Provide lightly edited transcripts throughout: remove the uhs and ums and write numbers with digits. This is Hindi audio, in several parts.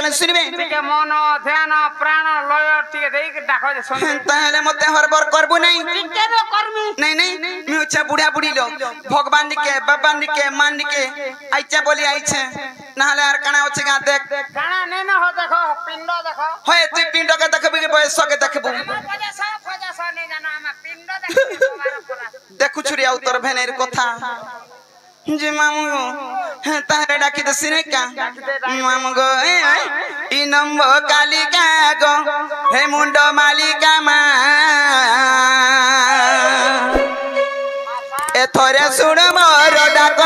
डाकले सुनबे टिके मन ध्यान प्राण लय टिके देई के डाको जे सुन ताहले मते हरबर करबो नहीं टिके रो करमी नहीं मी उछा बुढ़ा बुढ़ी लो भगवान निके बाबा निके मान निके आइचा बोली आइछे नाले आर काना होचे गा देख काना नै न हो देखो पिंड देखो होय तू पिंड के देखबे के बयस के देखबो फजा नै जानो हम पिंड देखो देखु छुरी आ उतर भेनेर कथा जे मामू तारे डाकी दे सिने का मामू गो ई नंब कालिका गो हे मुंडो मालिका मा ए थोरे सुन मोर डाक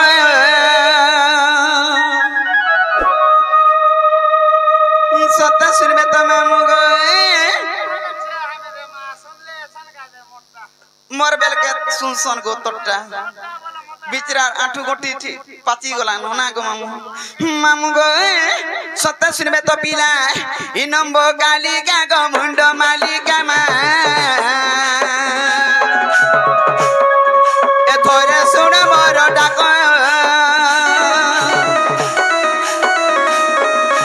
सत्ता सुनबे त मामू गो मोर बेल के सुन सुन गो तोटा बिचरा आठु गोटी पाची गला नना गो मामू मामू गो सत्ता सुनबे तो पिला इ नंबो कालिका गो मुंडो मालिका मा ए थोरे सुन मोर डाक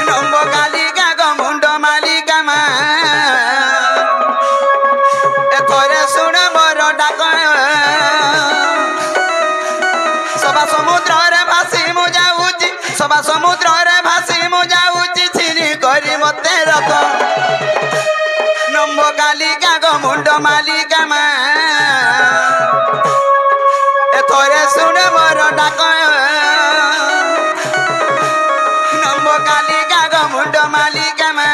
नंबो कालिका गो मुंडो मालिका मा ए थोरे सुन मोर डाक सभा समुद्र रे भासी मु जाऊची सभा समुद्र रे भासी मु जाऊची छिनी करी मते रख नंबो कालिका गो मुंडो मालिका मा ए थोरे सुन मोर डाक नंबो कालिका गो मुंडो मालिका मा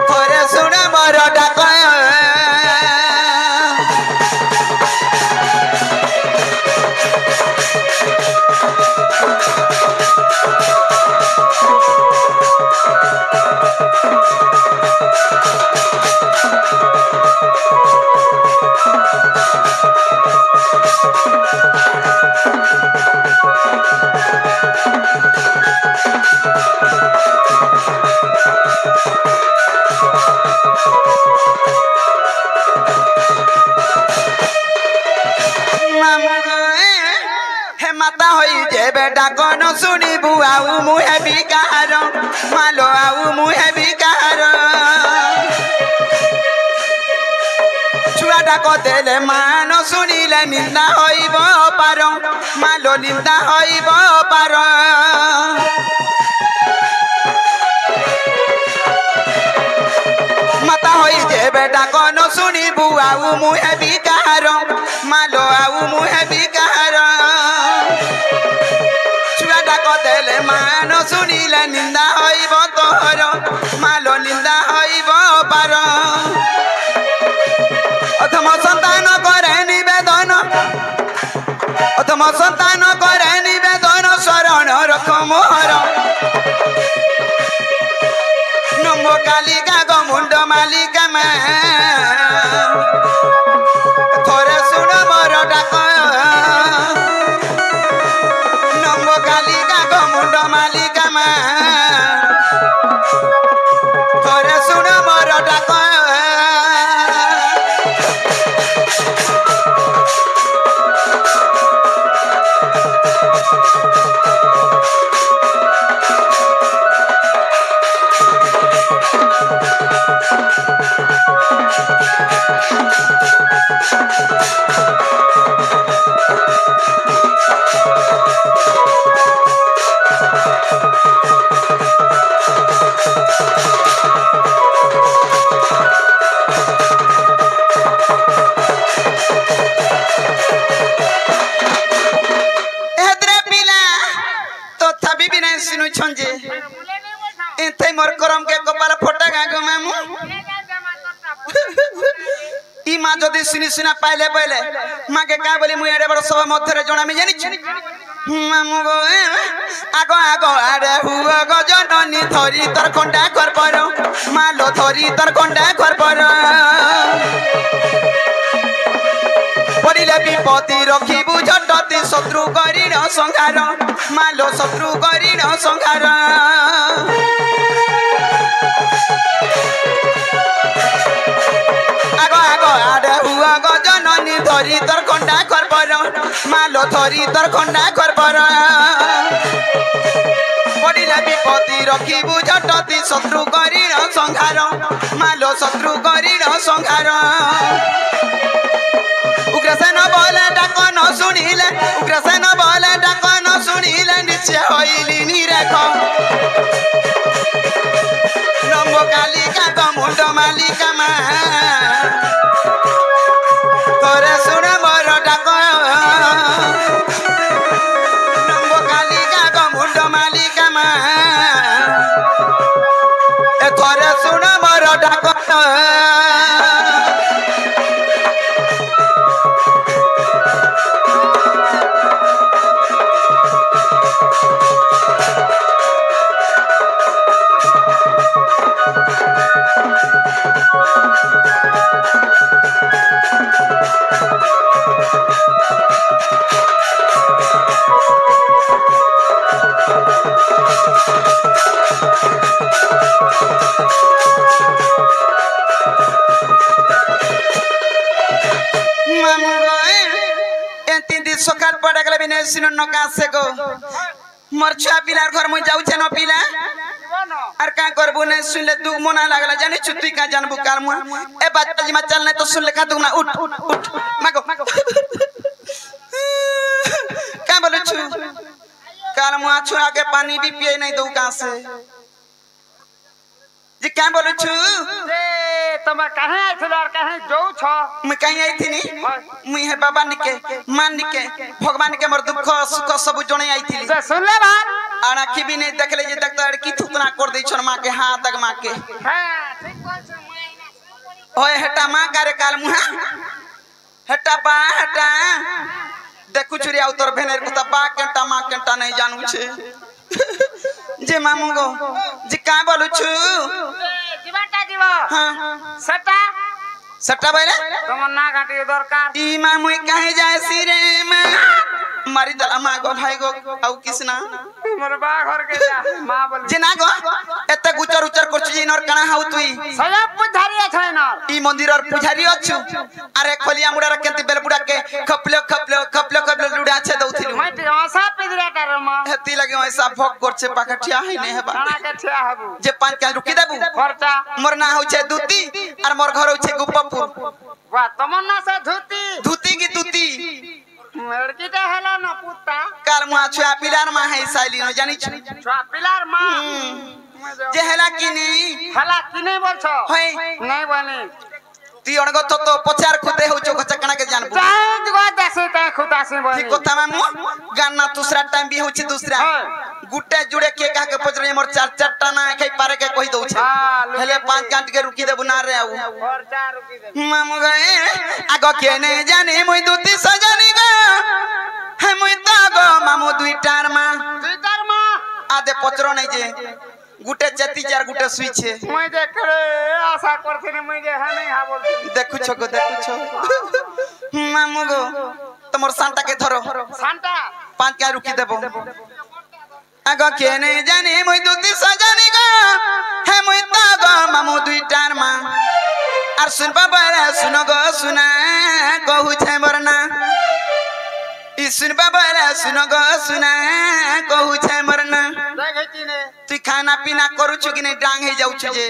थोरे सुन मोर डाक माता होई जे बेटा कोन सुनी बुआऊ मुहे बिकार मालो आऊ मुहे बिकार छुआ डाक देले मान सुनिले निंदा होइब पार मालो निंदा होइब पार माता होई जे बेटा कोन सुनी बुआऊ मुहे बिकार मालो आऊ मुहे बिकार छुआ डाक देले मान सुनिले निंदा होइब तोहर मालो निंदा होइब पार अथम संतान करे निवेदन अथम संतान करे निवेदन शरण रख मोहर नंबो कालिका गो मुंडो मालिका मा थोरे सुन मोर डाक नंबो कालिका गो मुंडो मालिका मा थोरे सुन मोर डाक मोर करम के कपाल फोटा गागो मामू ई मां जदी सुनी सुना पाइले पाइले मां के का बोली मु एडे बड़ सब मध्य रे जणा मी जानि छि मामू गो आगो आगो आरे हुआ गो जननी धरी तर कोंडा कर पर मालो धरी तर कोंडा कर पर पड़िले विपत्ति रखिबु झटति शत्रु करिण संहार मालो शत्रु करिण संहार आगो आगो आडे हुआ गो जननी धरी तर कोंडा कर पर मालो धरी तर कोंडा कर पर पड़िले विपत्ति रखिबु झटति शत्रु करिण संहार मालो शत्रु करिण संहार उग्रसेन बोले डाक न शुणिले उग्रसेन बोले डाक न शुणिले निश्चय होइली निरेख नम्ब कालिका ग मुंड मालिका मा तोरे सुन मोर डाक नम्ब कालिका ग मुंड मालिका मा ए तोरे सुन मोर डाक सकाल पड़ा गला बिना सिन नका से को मोर छुआ पिलार घर में जाऊ छे न पिला और का करबू ने सुनले दुख मना लागला जाने छुत्ती का जानबू कार मु ए बात जी मा चल नहीं तो सुन लेखा दू ना उठ उठ मागो का बोलू छु कार मु छुआ के पानी भी पिए नहीं दऊ का से जी क्या बोलू छु रे तुम कहां आइ थलो और कहां जाऊ छ मैं कहीं आई थी नी मुई है बाबा निके मान निके भगवान के मोर दुख सुख सब जणे आई थी से सुन ले बात आना की भी नहीं देखले जे तक तो की थुकना कर दे छन मां के हां तक मां के हां ठीक बोल छ मैं ओए हटा मां करे काल मुहा हटा बा हटा देखु छुरी आ तोर भेनेर कुता बा केटा मां केटा नहीं जानू छे जे मामू गो जी का बोलू छु जीवाटा जीवा हां सटा सट्टा बैले तुम ना घाटी दरकार ई मामू काहे जाय सिरे मां मारी दला मां गो भाई गो आउ किसना मोर बा घर के जा मां बोल जे ना गो एते गुचर उचर करछ जी नर कना हाउ तुई सजब पुजारी छै न ई मंदिर और पुजारी अछु अरे खोलिया मुड़ा रखती बेलपुड़ा के खपलो खपलो खपलो खपलो लुड़ा छे दउथिलु मैं तो आशा पिदराटा रे मां हेती लगे ऐसा भोग करछे पाकठिया है ने हेबा खाना के ठिया हबू जे पांच का रुकी देबू खर्चा मोर ना हो छे दूती और मोर घर हो छे गुप्पपुर वाह तमन्ना से धोती धूती की दूती लड़की तो हला न पुत्ता कार मुआ छुआ पिलार मा है साइली न जानी छु छुआ पिलार मां जे हेला की नहीं हला कि नहीं बोल छ होय नहीं बोली ती अणगो तो पचार खुदे हो चो कचकना के जानबू चांद गो दसे ता खुदा से बोली ठीक कोता मामू गाना दूसरा टाइम भी हो छे दूसरा गुट्टे जुड़े के का के पचरे मोर चार चारटा ना खाई पारे के कहि दउ छे हेले 5 घंटा के रुकी देबू ना रे आऊ खर्चा रुकी दे मामू गए आगो के ने जाने मुई दूती सजनी गो हे मुई ता गो मामू दुईटार मा दुईटार मां आदे पचरो नहीं जे गुटे चेती चार गुटे सुई छे मैं देख रे आशा करथे ने मैं जे है नहीं हा बोलथे देखु छो मामू गो तमोर सांता के धरो सांता 5 का रुकी देबो आगो के ने जाने मुई दूती सजनी गो हे मुई ता गो मामू दुईटार मा आर सुन बाबा सुनो गो सुना कहू छे मरना ई सुन बाबा सुनो गो सुना कहू छे मरना देख छी ने तू खाना पीना करू छु कि नहीं डांग हे जाऊ छु जे